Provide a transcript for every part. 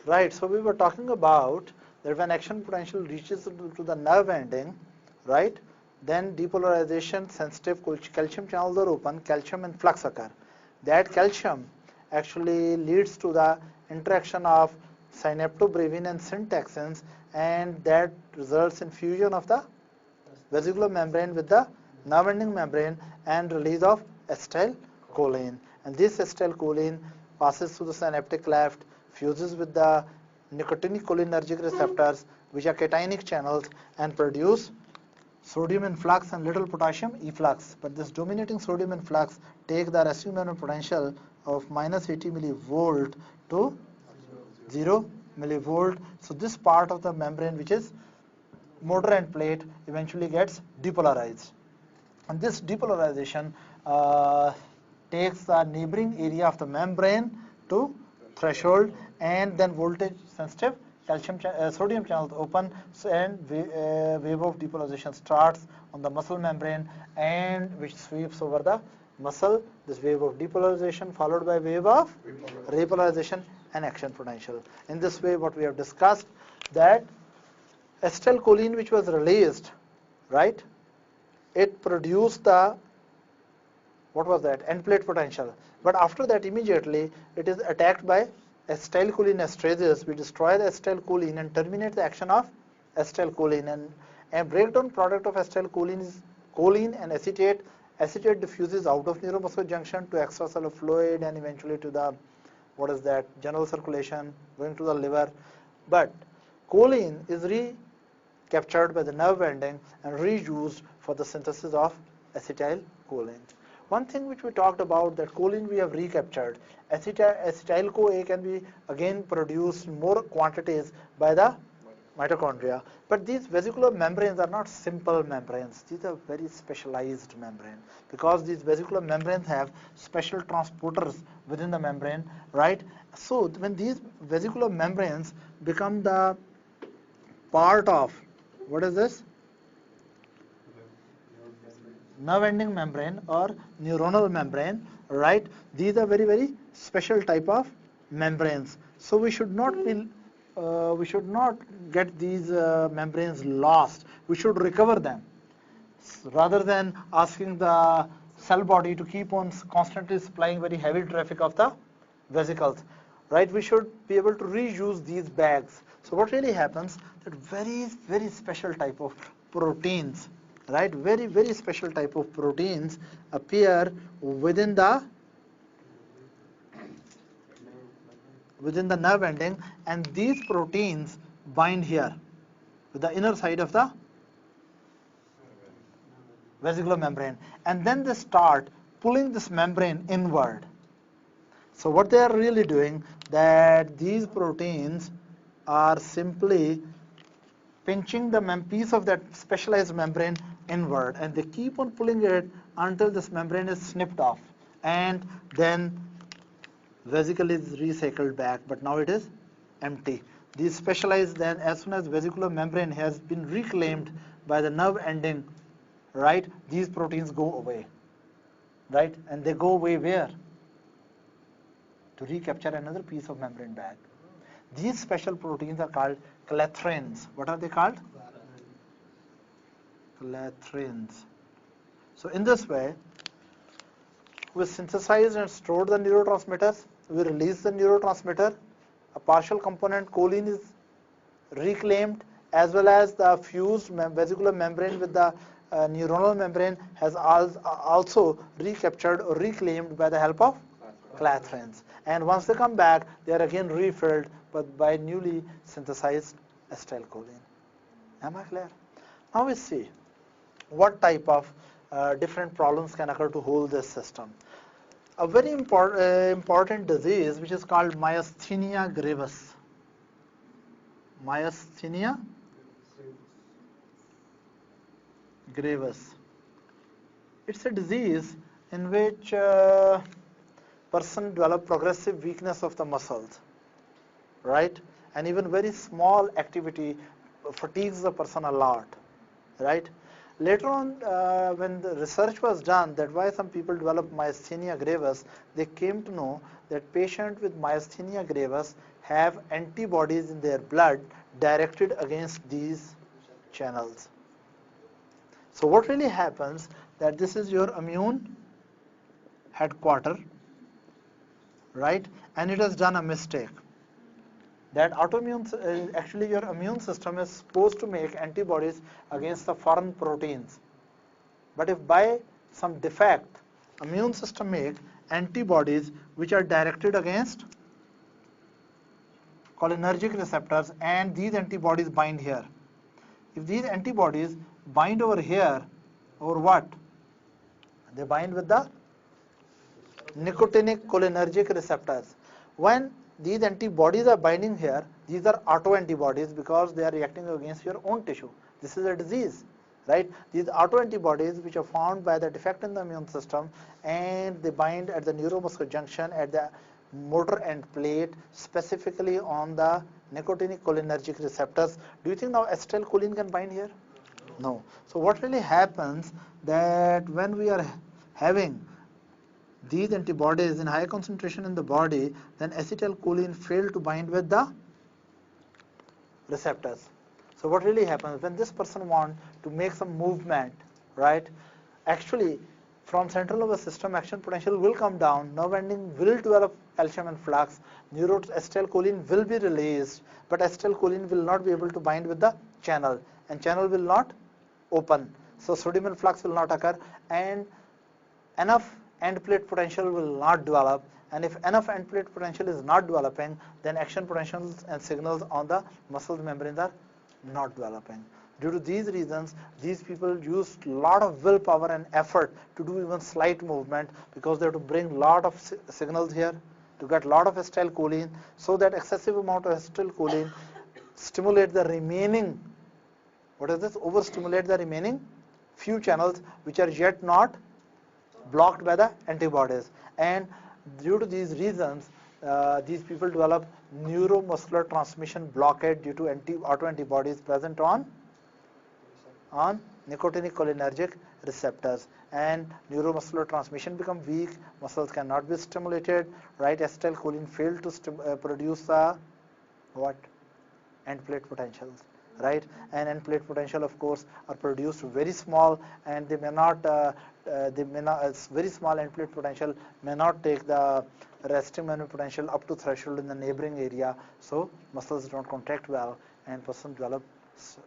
Right, so we were talking about that when action potential reaches to the nerve ending, right, then depolarization, sensitive calcium channels are open, calcium and flux occur. That calcium actually leads to the interaction of synaptobrevin and syntaxins, and that results in fusion of the vesicular membrane with the nerve ending membrane and release of acetylcholine. And this acetylcholine passes through the synaptic cleft, fuses with the nicotinicholinergic receptors, which are cationic channels, and produce sodium influx and little potassium efflux. But this dominating sodium influx take the rescue membrane potential of minus 80 millivolt to 0 millivolt. So this part of the membrane, which is motor end plate, eventually gets depolarized. And this depolarization takes the neighboring area of the membrane to threshold, and then voltage sensitive sodium channels open, and wave of depolarization starts on the muscle membrane, and which sweeps over the muscle. This wave of depolarization followed by wave of repolarization and action potential. In this way, what we have discussed, that acetylcholine which was released, right, it produced the, what was that, end plate potential. But after that, immediately it is attacked by acetylcholinesterases, which destroy the acetylcholine and terminate the action of acetylcholine. And a breakdown product of acetylcholine is choline and acetate. Acetate diffuses out of neuromuscular junction to extracellular fluid and eventually to the, what is that, general circulation, going to the liver. But choline is recaptured by the nerve ending and reused for the synthesis of acetylcholine. One thing which we talked about, that choline we have recaptured. Acetyl-CoA can be again produced in more quantities by the mitochondria. But these vesicular membranes are not simple membranes. These are very specialized membranes, because these vesicular membranes have special transporters within the membrane, right? So when these vesicular membranes become the part of, what is this? Nerve ending membrane or neuronal membrane, right? These are very, very special type of membranes. So we should not get these membranes lost. We should recover them, rather than asking the cell body to keep on constantly supplying very heavy traffic of the vesicles, right? We should be able to reuse these bags. So what really happens, that very, very special type of proteins, right, very, very special type of proteins appear within the nerve ending, and these proteins bind here with the inner side of the vesicular membrane, and then they start pulling this membrane inward. So what they are really doing, that these proteins are simply pinching the piece of that specialized membrane inward, and they keep on pulling it until this membrane is snipped off, and then vesicle is recycled back, but now it is empty. These specialized, then as soon as vesicular membrane has been reclaimed by the nerve ending, right, these proteins go away, right, and they go away where? To recapture another piece of membrane back. These special proteins are called clathrins. What are they called? Clathrins. So in this way, we synthesize and store the neurotransmitters. We release the neurotransmitter. A partial component, choline, is reclaimed, as well as the fused vesicular membrane with the neuronal membrane has also recaptured or reclaimed by the help of clathrins. And once they come back, they are again refilled but by newly synthesized acetylcholine. Am I clear? Now we see what type of different problems can occur to hold this system. A very important disease which is called myasthenia gravis. Myasthenia gravis. It's a disease in which person develop progressive weakness of the muscles, right? And even very small activity fatigues the person a lot, right? Later on, when the research was done that why some people develop myasthenia gravis, they came to know that patients with myasthenia gravis have antibodies in their blood directed against these channels. So what really happens that this is your immune headquarter, right? And it has done a mistake. That autoimmune, actually your immune system is supposed to make antibodies against the foreign proteins. But if by some defect, immune system make antibodies which are directed against cholinergic receptors, and these antibodies bind here. If these antibodies bind over here, or what? They bind with the nicotinic cholinergic receptors. When these antibodies are binding here, these are autoantibodies because they are reacting against your own tissue. This is a disease, right? These autoantibodies which are found by the defect in the immune system, and they bind at the neuromuscular junction at the motor end plate, specifically on the nicotinic cholinergic receptors. Do you think now acetylcholine can bind here? No. So what really happens that when we are having these antibodies in high concentration in the body, then acetylcholine fail to bind with the receptors. So what really happens when this person wants to make some movement, right? Actually, from central nervous system, action potential will come down, nerve ending will develop calcium and flux, acetylcholine will be released, but acetylcholine will not be able to bind with the channel, and channel will not open. So sodium and flux will not occur, and enough end plate potential will not develop, and if enough end plate potential is not developing, then action potentials and signals on the muscle membranes are not developing. Due to these reasons, these people use a lot of willpower and effort to do even slight movement, because they have to bring a lot of signals here to get a lot of acetylcholine, so that excessive amount of acetylcholine stimulate the remaining, overstimulate the remaining few channels which are yet not blocked by the antibodies. And due to these reasons, these people develop neuromuscular transmission blockade due to autoantibodies present on nicotinic cholinergic receptors, and neuromuscular transmission become weak, muscles cannot be stimulated, right? Acetylcholine fail to produce what? End plate potentials, right? And end plate potential, of course, are produced very small, and they may not very small end plate potential may not take the resting memory potential up to threshold in the neighboring area, so muscles don't contract well and person develops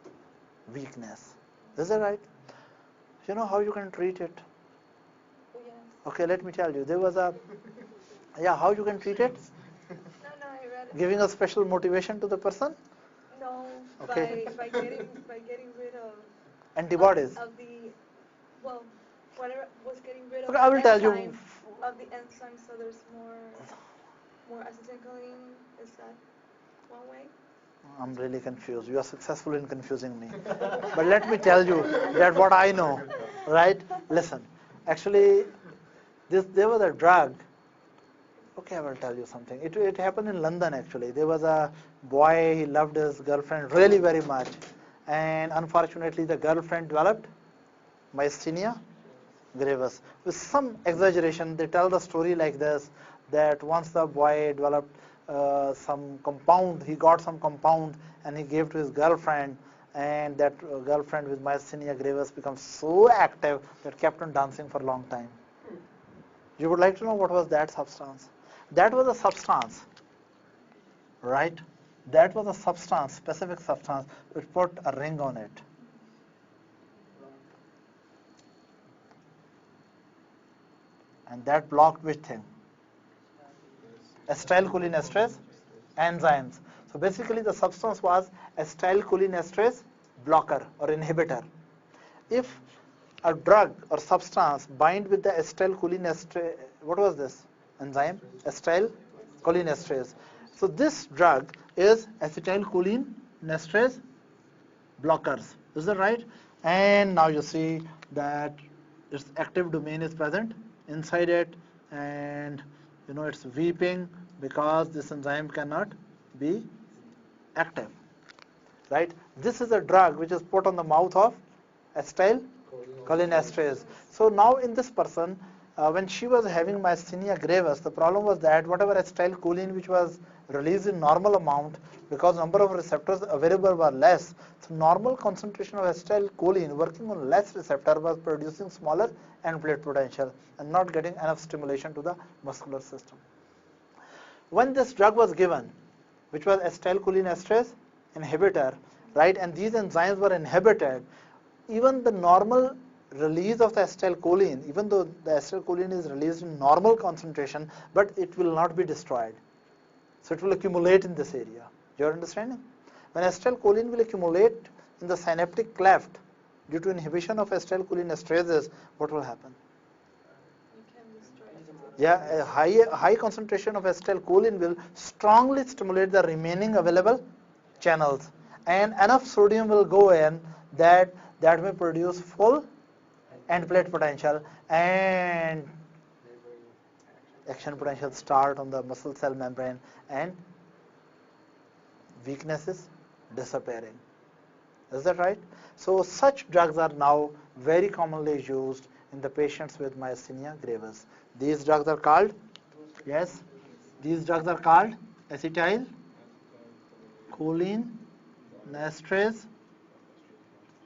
weakness. Is that right? You know how you can treat it? Yes. Okay, let me tell you. There was a, yeah, how you can treat it? No, I read it. Giving a special motivation to the person? No, Okay. by getting rid of Antibodies. of the well, whatever was getting rid of Okay, I will tell you. of the enzymes, so there's more acetylcholine. Is that one way? I'm really confused. You are successful in confusing me. But let me tell you that what I know, right? Listen, actually, there was a drug. Okay, I will tell you something. It happened in London actually. There was a boy, he loved his girlfriend really very much, and unfortunately the girlfriend developed myasthenia gravis. With some exaggeration, they tell the story like this, that once the boy developed some compound, he got some compound and he gave to his girlfriend, and that girlfriend with myasthenia gravis becomes so active that kept on dancing for a long time. You would like to know what was that substance? That was a substance, right? That was a substance, specific substance, which put a ring on it. And that blocked which thing? Acetylcholinesterase enzymes. So basically the substance was acetylcholinesterase blocker or inhibitor. If a drug or substance bind with the acetylcholinesterase, what was this enzyme? Acetylcholinesterase. So this drug is acetylcholinesterase blockers. Is that right? And now you see that its active domain is present inside it, and you know it's weeping because this enzyme cannot be active, right? This is a drug which is put on the mouth of acetylcholine cholinesterase. So now in this person, when she was having myasthenia gravis, the problem was that whatever acetylcholine which was released in normal amount, because number of receptors available were less, so normal concentration of acetylcholine working on less receptor was producing smaller end plate potential and not getting enough stimulation to the muscular system. When this drug was given, which was acetylcholinesterase inhibitor, right, and these enzymes were inhibited, even the normal release of the acetylcholine, even though the acetylcholine is released in normal concentration, but it will not be destroyed. So it will accumulate in this area. You're understanding? When acetylcholine will accumulate in the synaptic cleft due to inhibition of acetylcholinesterases, what will happen? You can destroy it. Yeah, a high concentration of acetylcholine will strongly stimulate the remaining available channels, and enough sodium will go in that may produce full end plate potential and action potential start on the muscle cell membrane, and weakness is disappearing. Is that right? So such drugs are now very commonly used in the patients with myasthenia gravis. These drugs are called, yes, these drugs are called acetylcholinesterase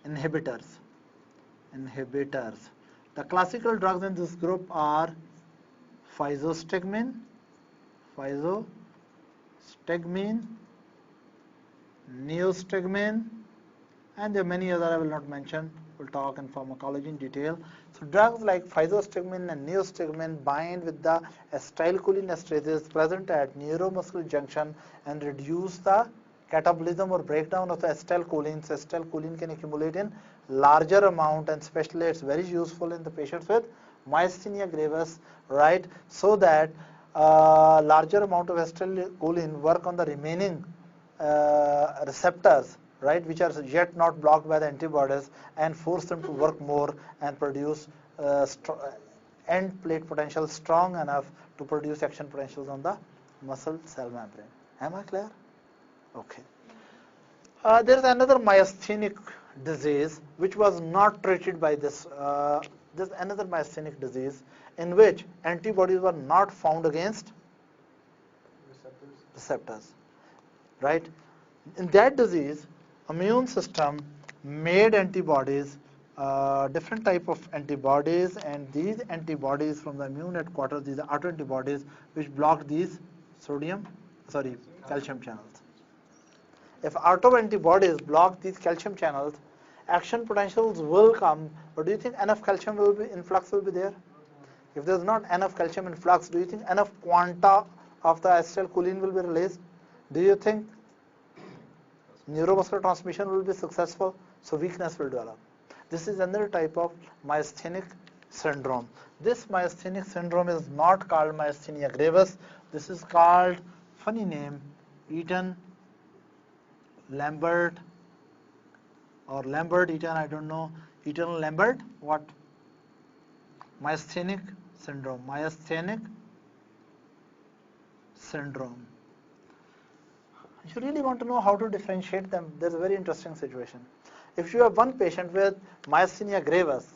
inhibitors. The classical drugs in this group are physostigmine, neostigmine, and there are many other I will not mention. We'll talk in pharmacology in detail. So drugs like physostigmine and neostigmine bind with the acetylcholinesterases present at neuromuscular junction and reduce the catabolism or breakdown of the acetylcholine. So acetylcholine can accumulate in larger amount, and especially it's very useful in the patients with myasthenia gravis, right? So that larger amount of acetylcholine work on the remaining receptors, right, which are yet not blocked by the antibodies, and force them to work more and produce end plate potential strong enough to produce action potentials on the muscle cell membrane. Am I clear? Okay. There is another myasthenic disease which was not treated by this. There's another myasthenic disease in which antibodies were not found against receptors, right? In that disease, immune system made antibodies, different type of antibodies, and these antibodies from the immune headquarters, these are autoantibodies which block these calcium channels. If autoantibodies block these calcium channels, action potentials will come, but do you think enough calcium influx will be there? If there's not enough calcium influx, do you think enough quanta of the acetylcholine will be released? Do you think neuromuscular transmission will be successful? So weakness will develop. This is another type of myasthenic syndrome. This myasthenic syndrome is not called myasthenia gravis. This is called, funny name, Eaton-Lambert or Lambert-Eaton, I don't know. Eaton-Lambert, what? Myasthenic syndrome. You really want to know how to differentiate them. There's a very interesting situation. If you have one patient with myasthenia gravis,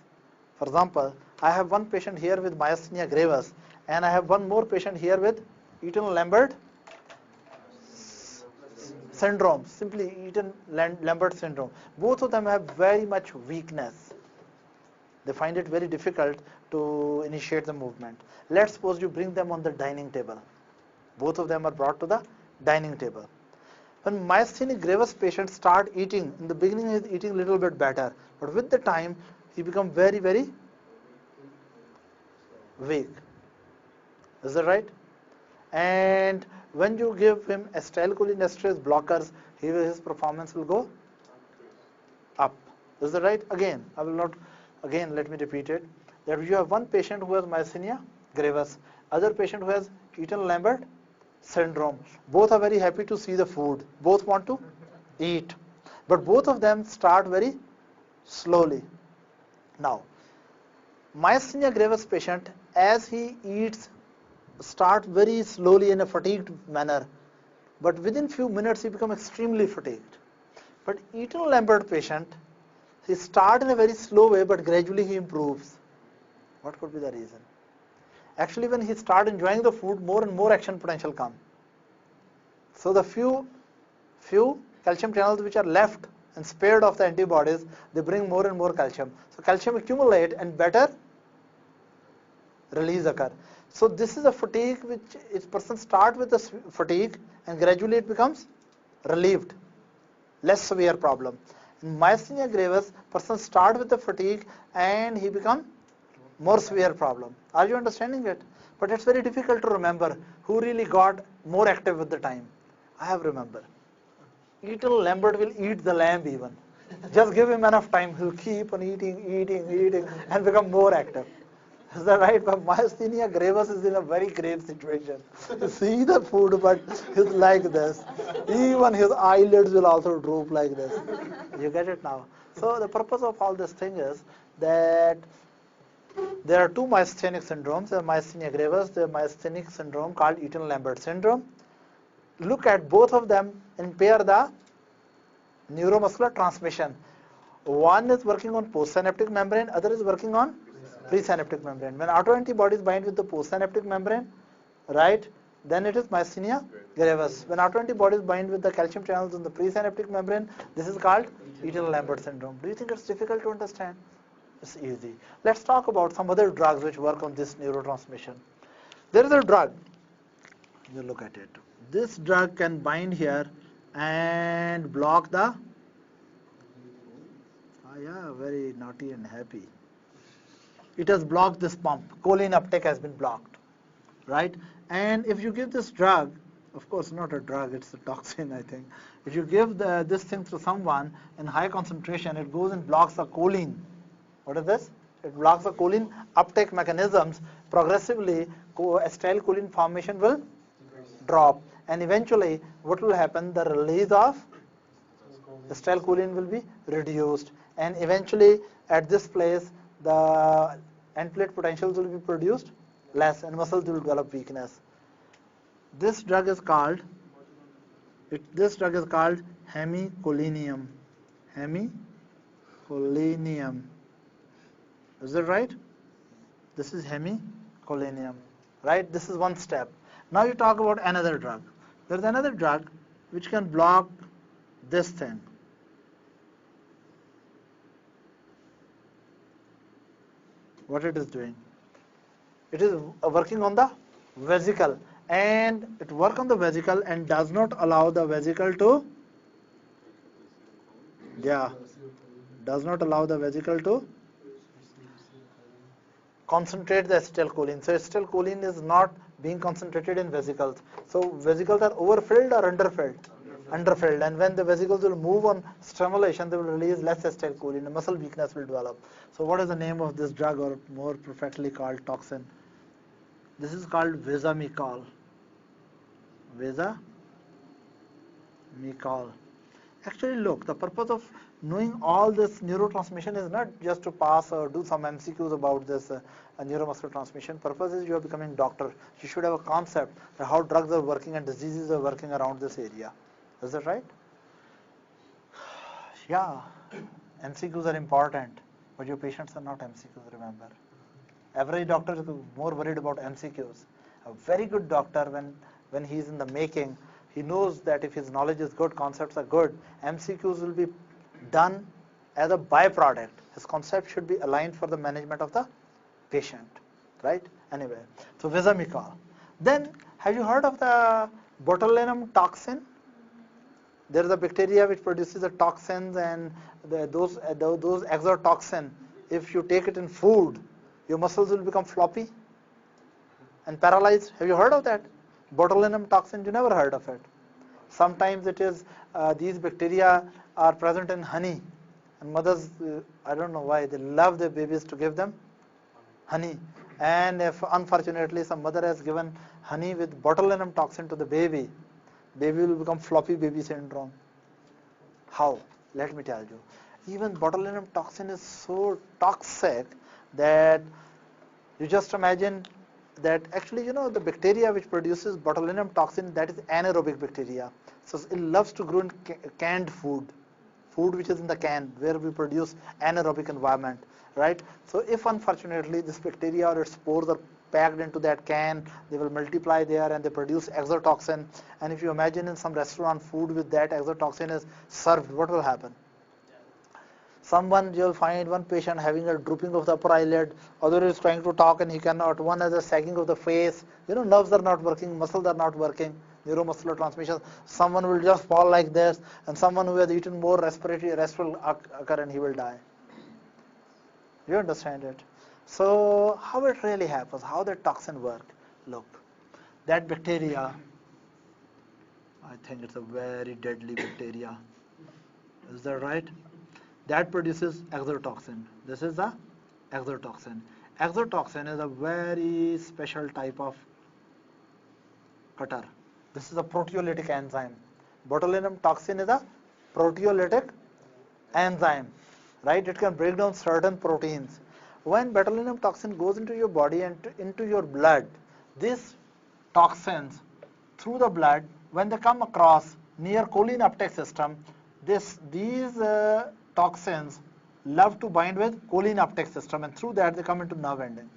for example, I have one patient here with myasthenia gravis, and I have one more patient here with Eaton-Lambert syndrome, simply Eaton-Lambert syndrome. Both of them have very much weakness. They find it very difficult to initiate the movement. Let's suppose you bring them on the dining table. Both of them are brought to the dining table. When myasthenia gravis patients start eating, in the beginning he is eating a little bit better, but with the time he becomes very, very weak. Is that right? And when you give him acetylcholinesterase blockers, his performance will go up. Is that right? Again, let me repeat it. That you have one patient who has myasthenia gravis, other patient who has Eaton-Lambert syndrome. Both are very happy to see the food. Both want to eat. But both of them start very slowly. Now, myasthenia gravis patient, as he eats, start very slowly in a fatigued manner. But within few minutes, he becomes extremely fatigued. But Eaton-Lambert patient, He starts in a very slow way, but gradually he improves. What could be the reason? Actually, when he starts enjoying the food, more and more action potential come. So the few calcium channels which are left and spared of the antibodies, they bring more and more calcium. So calcium accumulate and better release occur. So this is a fatigue which is person start with the fatigue and gradually it becomes relieved, less severe problem. In myasthenia gravis, person start with the fatigue and he become more severe problem. Are you understanding it? But it's very difficult to remember who really got more active with the time. I have remembered. Little Lambert will eat the lamb even. Just give him enough time, he'll keep on eating and become more active. Is that right? But myasthenia gravis is in a very grave situation. You see the food, but he's like this. Even his eyelids will also droop like this. You get it now? So the purpose of all this thing is that there are two myasthenic syndromes. There myasthenia gravis, the myasthenic syndrome called Eaton-Lambert syndrome. Look at both of them and pair the neuromuscular transmission. One is working on postsynaptic membrane, other is working on presynaptic membrane. When autoantibodies bind with the postsynaptic membrane, right, then it is myasthenia gravis. When autoantibodies bind with the calcium channels on the presynaptic membrane, this is called Eaton-Lambert syndrome. Do you think it's difficult to understand? It's easy. Let's talk about some other drugs which work on this neurotransmission. There is a drug. You look at it. This drug can bind here and block the very naughty and happy. It has blocked this pump. Choline uptake has been blocked, right? And if you give this drug, of course not a drug, it's a toxin, I think. If you give this thing to someone in high concentration, it goes and blocks the choline. What is this? It blocks the choline uptake mechanisms. Progressively, acetylcholine formation will drop. And eventually, what will happen? The release of acetylcholine will be reduced. And eventually, at this place, the end plate potentials will be produced less and muscles will develop weakness. This drug is called hemicolinium. Hemicolinium. Is that right? This is hemicolinium. Right? This is one step. Now you talk about another drug. There's another drug which can block this thing. What it is doing? It is working on the vesicle, and it works on the vesicle and does not allow the vesicle to concentrate the acetylcholine. So acetylcholine is not being concentrated in vesicles. So vesicles are overfilled or underfilled? Underfilled. And when the vesicles will move on stimulation, they will release less acetylcholine. The muscle weakness will develop. So what is the name of this drug, or more perfectly called toxin? This is called Vesamicol. Vesamicol. Actually, look, the purpose of knowing all this neurotransmission is not just to pass or do some MCQs about this neuromuscular transmission. Purpose is you are becoming doctor. You should have a concept of how drugs are working and diseases are working around this area. Is that right? Yeah, MCQs are important, but your patients are not MCQs, remember. Every doctor is more worried about MCQs. A very good doctor, when he is in the making, he knows that if his knowledge is good, concepts are good, MCQs will be done as a byproduct. His concept should be aligned for the management of the patient, right? Anyway, so Vesamicol. Then, have you heard of the botulinum toxin? There is a bacteria which produces the toxins, and those exotoxin, if you take it in food, your muscles will become floppy and paralyzed. Have you heard of that? Botulinum toxin, you never heard of it. Sometimes it is, these bacteria are present in honey, and mothers, I don't know why, they love their babies to give them honey. And if unfortunately some mother has given honey with botulinum toxin to the baby will become floppy baby syndrome. How? Let me tell you. Even botulinum toxin is so toxic that you just imagine that actually, the bacteria which produces botulinum toxin, that is anaerobic bacteria. So it loves to grow in canned food. food which is in the can, where we produce anaerobic environment, right? So if unfortunately this bacteria or its spores are packed into that can, they will multiply there and they produce exotoxin. And if you imagine in some restaurant food with that exotoxin is served, what will happen? Someone, you'll find one patient having a drooping of the upper eyelid, other is trying to talk and he cannot, one has a sagging of the face, nerves are not working, muscles are not working, neuromuscular transmission. Someone will just fall like this, and someone who has eaten more respiratory arrest will occur and he will die. You understand it? So how it really happens, how the toxin work? Look, that bacteria, I think it's a very deadly bacteria. Is that right? That produces exotoxin. This is the exotoxin. Exotoxin is a very special type of cutter. This is a proteolytic enzyme. Botulinum toxin is a proteolytic enzyme, right? It can break down certain proteins. When botulinum toxin goes into your body and into your blood, these toxins through the blood, when they come across near choline uptake system, these toxins love to bind with choline uptake system, and through that they come into nerve ending.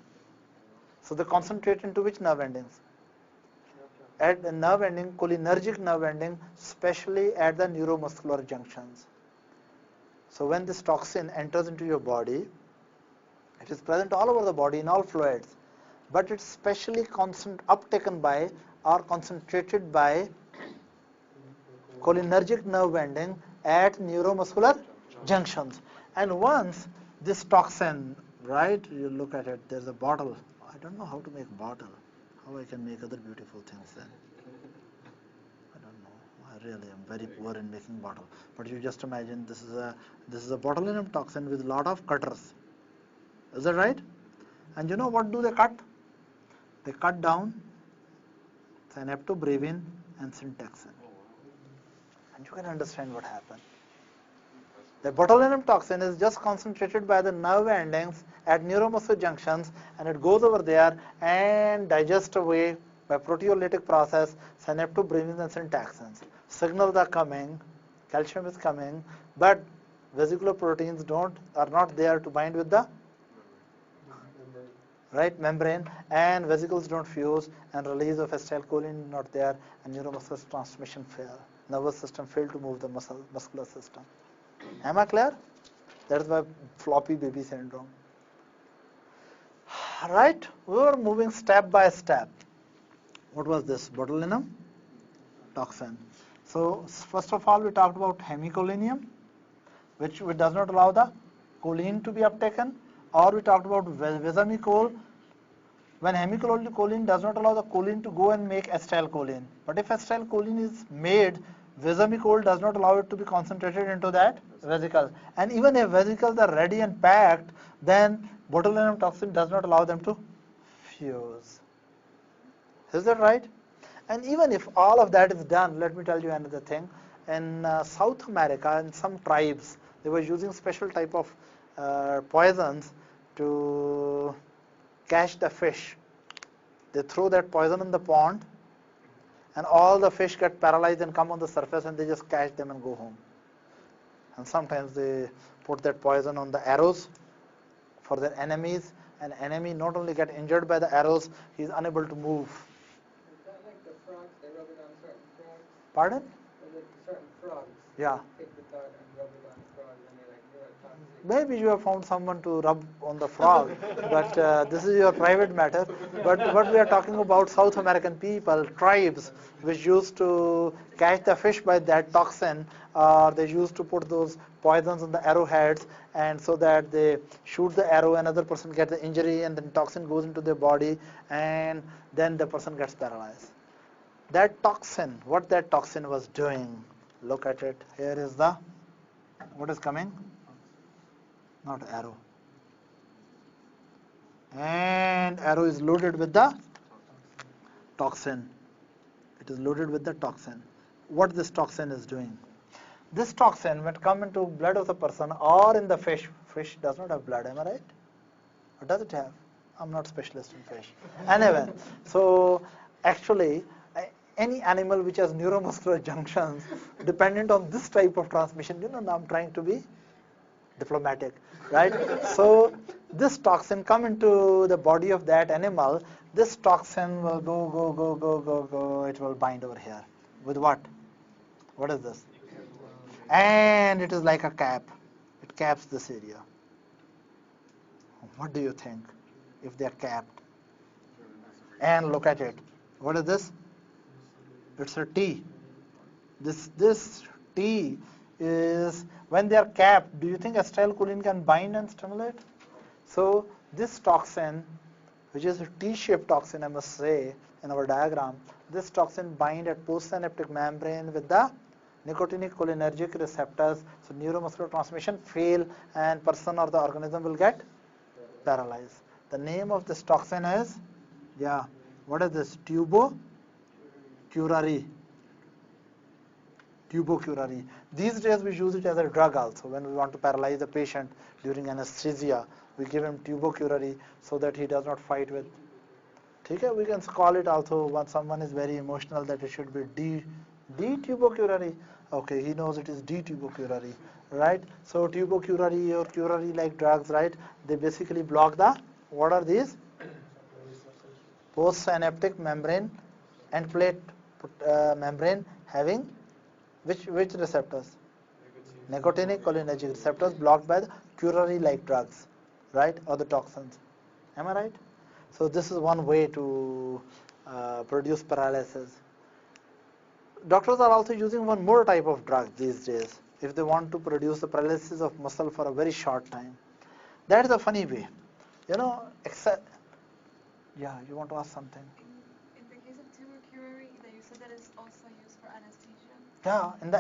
So they concentrate into which nerve endings? At the nerve ending, cholinergic nerve ending, especially at the neuromuscular junctions. So when this toxin enters into your body, it is present all over the body in all fluids, but it's specially uptaken by or concentrated by cholinergic nerve ending at neuromuscular junctions. And once this toxin, right, you look at it, there's a bottle. I don't know how to make bottle. How I can make other beautiful things then? I don't know. I really am very poor in making bottle. But you just imagine this is a botulinum toxin with a lot of cutters. Is that right? And you know what do they cut? They cut down synaptobrevin and syntaxin. And you can understand what happened. The botulinum toxin is just concentrated by the nerve endings at neuromuscular junctions, and it goes over there and digests away by proteolytic process synaptobrevin and syntaxins. Signals are coming, calcium is coming, but vesicular proteins are not there to bind with the right membrane, and vesicles don't fuse, and release of acetylcholine not there, and neuromuscular transmission fail. Nervous system fail to move the muscular system. Am I clear? That is why floppy baby syndrome. Right? We were moving step by step. What was this? Botulinum toxin. So first of all, we talked about hemicolinium, which does not allow the choline to be uptaken, or we talked about vesamicol, when hemicholine does not allow the choline to go and make acetylcholine. But if acetylcholine is made, vesamicol does not allow it to be concentrated into that vesicle. And even if vesicles are ready and packed, then botulinum toxin does not allow them to fuse. Is that right? And even if all of that is done, let me tell you another thing. In South America, in some tribes, they were using special type of poisons to catch the fish. They throw that poison in the pond, and all the fish get paralyzed and come on the surface, and they just catch them and go home. And sometimes they put that poison on the arrows for their enemies, and enemy not only get injured by the arrows, he is unable to move. Is that like the frogs? They rub it on certain frogs? Pardon? Is it certain frogs? Yeah. They take the dart and rub it on the frogs, and they're like neurotoxic. Maybe you have found someone to rub on the frog, but this is your private matter. But what we are talking about, South American people, tribes, which used to catch the fish by that toxin, they used to put those poisons on the arrowheads, and so that they shoot the arrow, another person gets the injury, and then toxin goes into their body, and then the person gets paralyzed. That toxin, what that toxin was doing, look at it. Here is what is coming? Not arrow. And arrow is loaded with the toxin. It is loaded with the toxin. What this toxin is doing? This toxin, when it comes into blood of the person or in the fish does not have blood, am I right? Or does it have? I'm not specialist in fish. Anyway, so actually, any animal which has neuromuscular junctions dependent on this type of transmission. Now I'm trying to be diplomatic, right? So this toxin come into the body of that animal. This toxin will go. It will bind over here with what? What is this? And it is like a cap. It caps this area. What do you think if they are capped? And look at it. What is this? It's a T. This T is, when they are capped, do you think acetylcholine can bind and stimulate? So this toxin, which is a T-shaped toxin, I must say, in our diagram, this toxin bind at postsynaptic membrane with the nicotinic cholinergic receptors. So neuromuscular transmission fail and person or the organism will get paralyzed. The name of this toxin is, what is this? Tubocurare. These days we use it as a drug also. When we want to paralyze the patient during anesthesia, we give him tubocurare so that he does not fight with. Okay, we can call it also when someone is very emotional that it should be D-tubocurare. Okay, he knows it is D-tubocurare, right? So tubocurare or curare-like drugs, right? They basically block the, what are these? Postsynaptic membrane and plate membrane having which receptors? Nicotinic cholinergic receptors blocked by the curare-like drugs, right? Or the toxins. Am I right? So this is one way to produce paralysis. Doctors are also using one more type of drug these days if they want to produce the paralysis of muscle for a very short time. That is a funny way. You want to ask something? In the case of tubocurare, that you said that is also used for anesthesia? Yeah, in the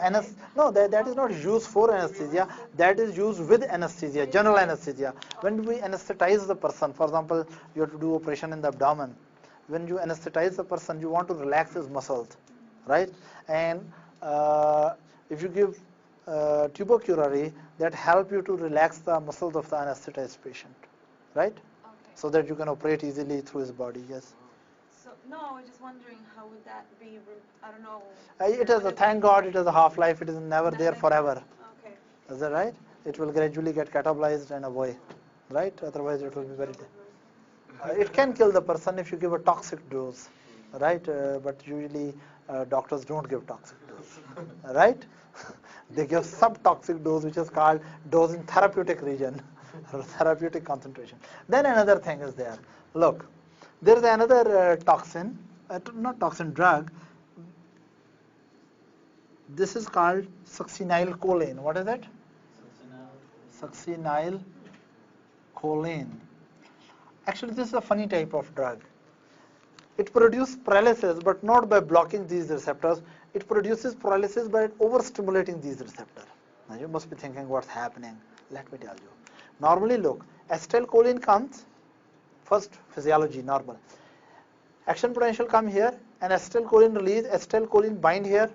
that is not used for anesthesia. That is used with anesthesia, general anesthesia. When we anesthetize the person, for example, you have to do operation in the abdomen. When you anesthetize the person, you want to relax his muscles, right? And if you give tubocurare, that help you to relax the muscles of the anesthetized patient, right? Okay. So that you can operate easily through his body. Yes. So no, I was just wondering how would that be? I don't know. It has thank God it has a half-life. It is never there forever. Okay. Is that right? It will gradually get catabolized and away, right? Otherwise it will be very. It can kill the person if you give a toxic dose, right? But usually doctors don't give toxic dose, right? They give subtoxic dose, which is called dose in therapeutic region, or therapeutic concentration. Then another thing is there. Look, there is another toxin, not toxin, drug. This is called succinylcholine. What is it? Succinylcholine. Actually, this is a funny type of drug. It produces paralysis, but not by blocking these receptors. It produces paralysis by overstimulating these receptors. Now you must be thinking what's happening. Let me tell you. Normally, look, acetylcholine comes first, physiology, normal. Action potential come here, and acetylcholine release, acetylcholine bind here,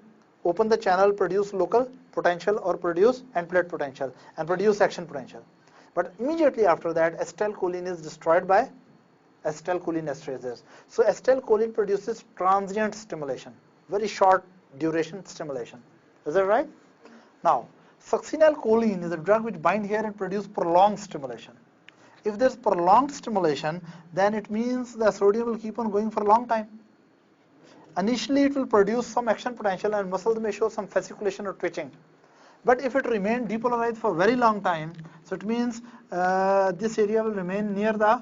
open the channel, produce local potential or produce end plate potential, and produce action potential. But immediately after that, acetylcholine is destroyed by acetylcholinestrases. So acetylcholine produces transient stimulation, very short duration stimulation. Is that right? Now, succinylcholine is a drug which bind here and produce prolonged stimulation. If there's prolonged stimulation, then it means the sodium will keep on going for a long time. Initially, it will produce some action potential and muscles may show some fasciculation or twitching. But if it remains depolarized for a very long time, so it means this area will remain near the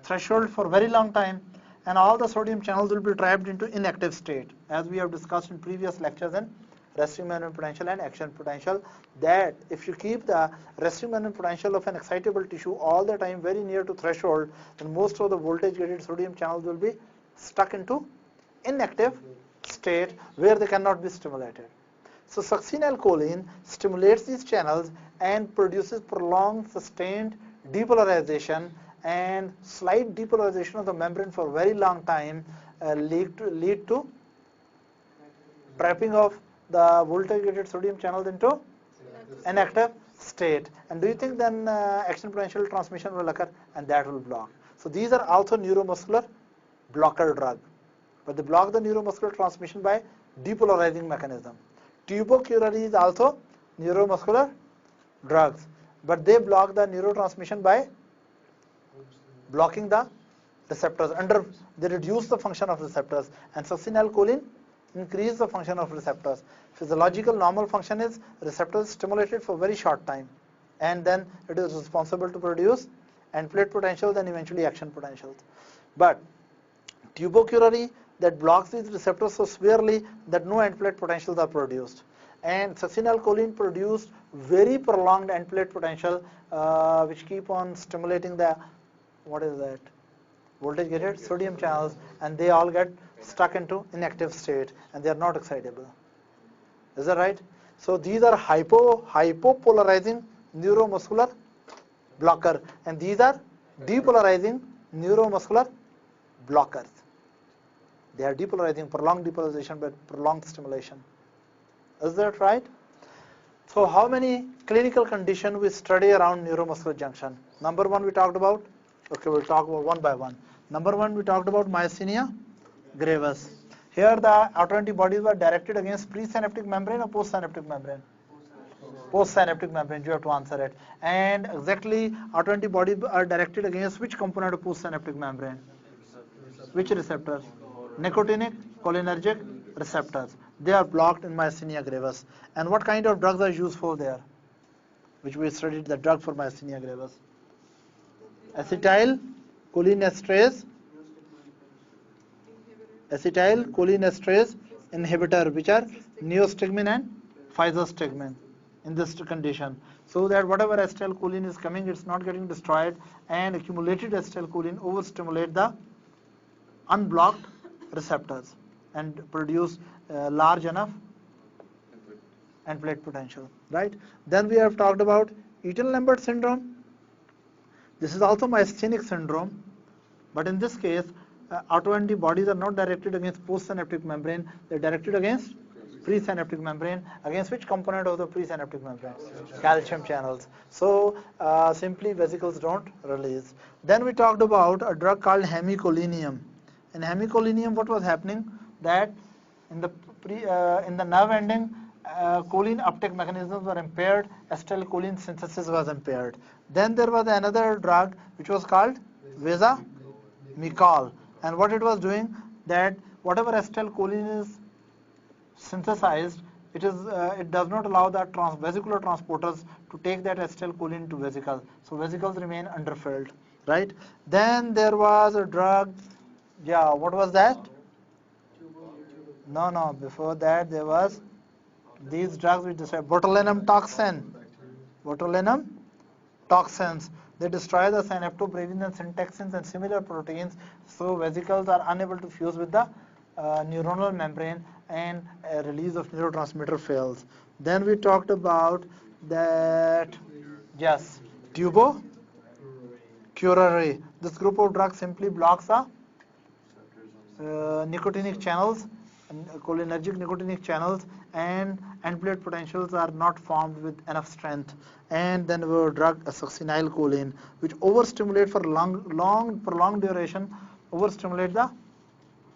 threshold for a very long time, and all the sodium channels will be trapped into inactive state, as we have discussed in previous lectures in resting membrane potential and action potential, that if you keep the resting membrane potential of an excitable tissue all the time very near to threshold, then most of the voltage gated sodium channels will be stuck into inactive state where they cannot be stimulated. So succinylcholine stimulates these channels and produces prolonged, sustained depolarization, and slight depolarization of the membrane for a very long time lead to trapping of the voltage-gated sodium channels into inactive state. And do you think then action potential transmission will occur, and that will block? So these are also neuromuscular blocker drug, but they block the neuromuscular transmission by depolarizing mechanism. Tubercularity is also neuromuscular drugs, but they block the neurotransmission by blocking the receptors. They reduce the function of receptors, and succinylcholine increase the function of receptors. Physiological normal function is receptors stimulated for very short time, and then it is responsible to produce end plate potentials and eventually action potentials. But tubercularity that blocks these receptors so severely that no end plate potentials are produced, and succinylcholine produced very prolonged end plate potential which keep on stimulating the voltage gated sodium channels, and they all get stuck into inactive state and they are not excitable. Is that right? So these are hypopolarizing neuromuscular blocker, and these are depolarizing neuromuscular blockers. They are depolarizing, prolonged depolarization by prolonged stimulation. Is that right? So how many clinical conditions we study around neuromuscular junction? Number one we talked about. Okay, we'll talk about one by one. Number one we talked about myasthenia gravis. Here the autoantibodies were directed against presynaptic membrane or postsynaptic membrane? Postsynaptic membrane, you have to answer it. And exactly autoantibodies are directed against which component of postsynaptic membrane? Which receptors? Nicotinic, cholinergic receptors. They are blocked in myasthenia gravis. And what kind of drugs are used for there? Which we studied the drug for myasthenia gravis. Acetylcholinesterase inhibitor, which are neostigmine and physostigmine in this condition, so that whatever acetylcholine is coming, it's not getting destroyed, and accumulated acetylcholine overstimulate the unblocked receptors and produce large enough end plate potential, right? Then we have talked about Eaton-Lambert syndrome. This is also myasthenic syndrome, but in this case, autoantibodies are not directed against postsynaptic membrane, they're directed against presynaptic membrane. Against which component of the presynaptic membrane? Calcium channels. So simply vesicles don't release. Then we talked about a drug called hemicolinium. In hemicolinium, what was happening? That in the nerve ending, choline uptake mechanisms were impaired, acetylcholine synthesis was impaired. Then there was another drug which was called Mecol, and what it was doing, that whatever acetylcholine is synthesized, it does not allow the vesicular transporters to take that acetylcholine to vesicles, so vesicles remain underfilled, right? Then there was a drug, what was that? No, before that there was these drugs which destroy botulinum toxins. They destroy the synaptobranchs and syntaxins and similar proteins, so vesicles are unable to fuse with the neuronal membrane, and release of neurotransmitter fails. Then we talked about that, tubercularity. This group of drugs simply blocks the nicotinic channels, cholinergic nicotinic channels, and end plate potentials are not formed with enough strength. And then we have drug succinylcholine, which overstimulate for long prolonged duration, overstimulate the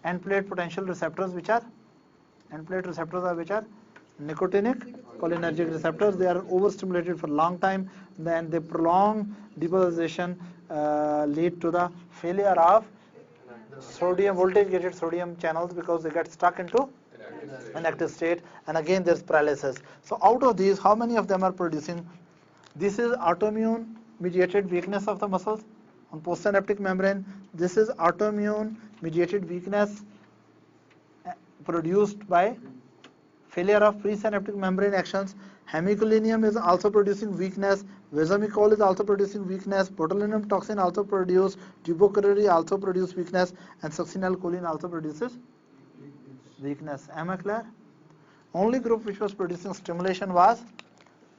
end plate potential receptors, which are nicotinic cholinergic receptors. They are overstimulated for a long time, then they prolong depolarization, lead to the failure of voltage gated sodium channels, because they get stuck into an active state, and again there's paralysis. So out of these, how many of them are producing? This is autoimmune mediated weakness of the muscles on postsynaptic membrane. This is autoimmune mediated weakness produced by failure of presynaptic membrane actions. Hemicolinium is also producing weakness. Vesomicol is also producing weakness. Botulinum toxin also produce. Tubercularity also produce weakness, and succinylcholine also produces weakness. Am I clear? Only group which was producing stimulation was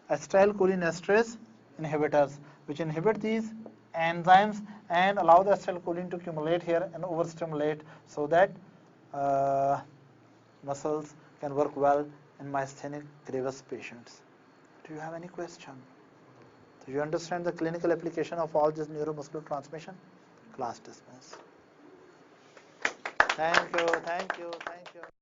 acetylcholinesterase inhibitors, which inhibit these enzymes and allow the acetylcholine to accumulate here and overstimulate, so that muscles can work well in myasthenic gravis patients. Do you have any question? Do you understand the clinical application of all this neuromuscular transmission? Class dismissed. Thank you, thank you, thank you.